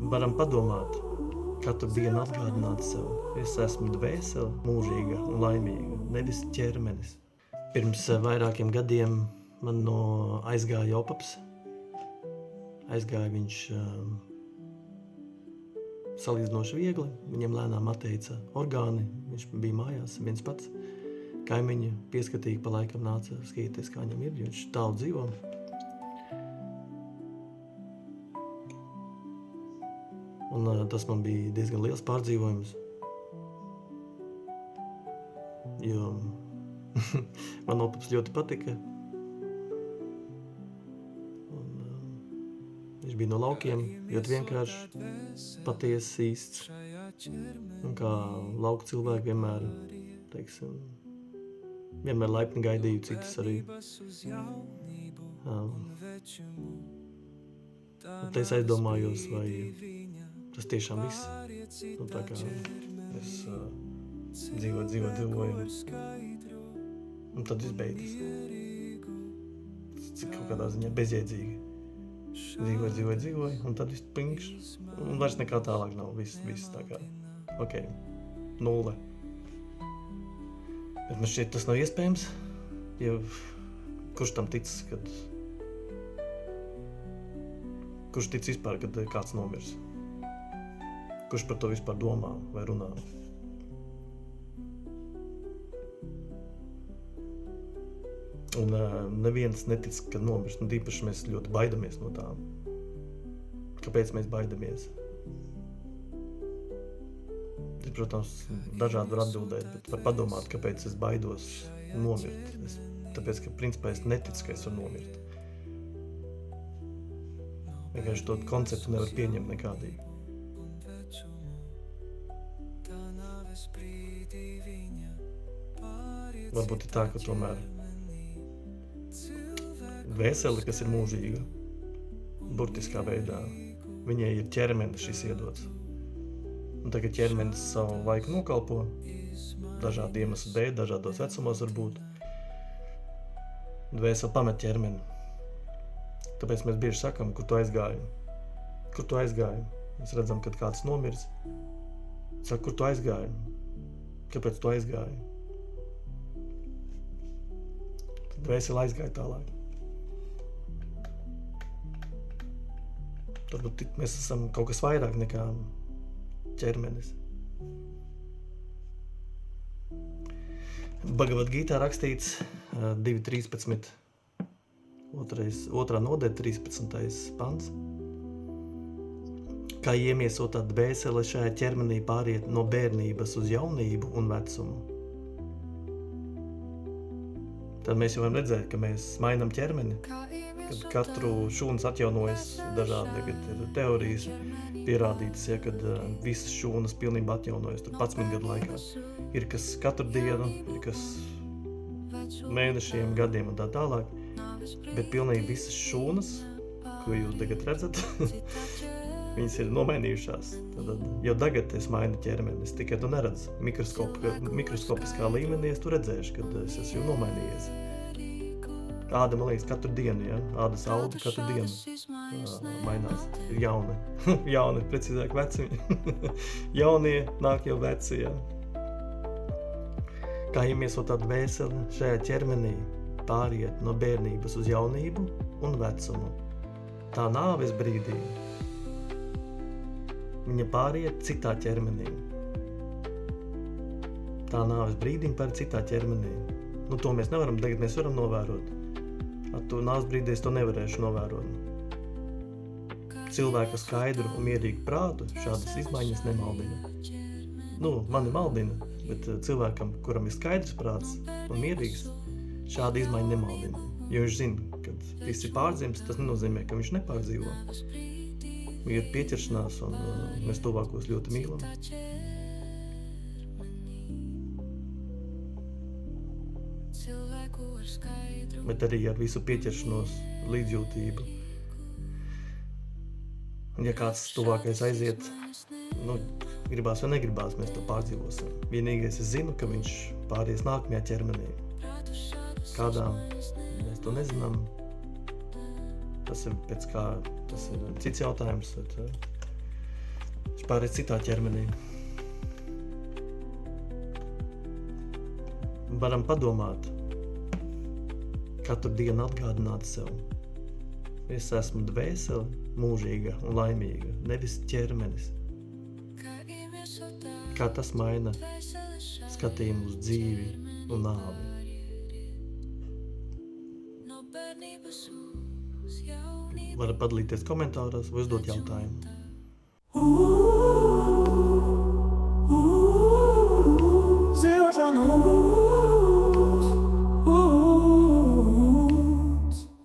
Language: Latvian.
varam padomāt, katru dienu atgādināt sev, es esmu dvēsele, mūžīga un laimīga, nevis ķermenis. Pirms vairākiem gadiem man aizgāja opaps. Aizgāja viņš salīdzinoši viegli, viņam lēnām atteica orgāni, viņš bija mājās viens pats. Kaimiņi pieskatīgi pa laikam nāca skatīties, kā viņam ir, jo viņš tālu dzīvo. Un tas man bija diezgan liels pārdzīvojums, jo man opaps ļoti patika. Un, viņš bija no laukiem, ļoti vienkārši, patiesi īsts. Un kā lauku cilvēki vienmēr, teiksim, vienmēr laipni gaidīju citus arī. Un te es aizdomājos, vai tas tiešām viss. Un tā kā es dzīvoju. Un tad viss beidzas. Cik kaut kādā ziņā bezjēdzīgi. Dzīvoju, un tad viss pinkš. Un vairs nekā tālāk nav. Viss tā kā, ok, 0. Bet man šķiet, tas nav iespējams, jo kurš tam tic, kurš tic vispār, kad kāds nomirs? Kurš par to vispār domā vai runā? Un neviens netic, ka nomirs. Un īpaši mēs ļoti baidamies no tām. Kāpēc mēs baidamies? Es, protams, dažādi var atbildēt, bet var padomāt, kāpēc es baidos nomirt. Tāpēc, ka principā es neticu, ka es varu nomirt. Vienkārši to konceptu nevar pieņemt nekādīgi. Varbūt ir tā, ka tomēr dvēseli, kas ir mūžīga, burtiskā veidā, viņai ir ķermenis šis iedots. Un tagad ķermenis savu laiku nokalpo, dažādu iemeslu dēļ, dažādos vecumos varbūt. Dvēseli pamet ķermeni. Tāpēc mēs bieži sakam, kur tu aizgāji. Kur tu aizgāji? Mēs redzam, kad kāds nomirs. Saka, kur tu aizgāji? Kāpēc tu aizgāji? Tad dvēseli aizgāja tālāk. Turbūt mēs esam kaut kas vairāk nekā ķermenis. Bhagavad Gītā rakstīts 2.13. Otrā nodaļa, 13. pants. Kā iemiesotā dvēsele šajā ķermenī pāriet no bērnības uz jaunību un vecumu. Tad mēs jau varam redzēt, ka mēs mainām ķermeni, kad katru šūnas atjaunojas dažādi, tagad ir teorijas pierādītas, ja, kad visas šūnas pilnībā atjaunojas, tur 11 gadu laikā. Ir kas katru dienu, ir kas mēnešiem, gadiem un tā tālāk, bet pilnīgi visas šūnas, ko jūs tagad redzat, viņas ir nomainījušās. Tad jau tagad es mainu ķermeni, es tikai to neredzu. Mikroskopiskā līmenī es to redzēšu, kad es esmu jau nomainījies. Āda, man liekas, katru dienu, ja? Ādas auda katru dienu mainās. Ir jauni. Jauni, precīzāk veci. Jaunie nāk jau veci, ja? Kā iemiesotā dvēsele šajā ķermenī pāriet no bērnības uz jaunību un vecumu. Tā nāves brīdī viņa pāriet citā ķermenī. Tā nāves brīdī pāriet citā ķermenī. Nu, to mēs nevaram, tagad mēs varam novērot. Ar to nāves brīdī es to nevarēšu novērot. Cilvēka skaidru un mierīgu prātu šādas izmaiņas nemaldina. Nu, mani maldina, bet cilvēkam, kuram ir skaidrs prāts un mierīgs, šāda izmaiņa nemaldina. Jo viņš zina, kad viss ir pārdzims, tas nenozīmē, ka viņš nepārdzīvo. Ir pieķeršanās un mēs tuvākos ļoti mīlam. Bet arī ar visu pieķeršanos, līdzjūtību. Un ja kāds tuvākais aiziet, nu, gribās vai negribās, mēs to pārdzīvosim. Vienīgais es zinu, ka viņš pāries nākamajā ķermenī. Kādām, mēs to nezinām. Tas ir cits jautājums. Bet, pārēt citā ķermenī. Varam padomāt, katru dienu atgādināt sev. Es esmu dvēsele, mūžīga un laimīga, nevis ķermenis. Kā tas maina skatījumu uz dzīvi un nāvi. Varat padalīties komentāros vai uzdot jautājumu.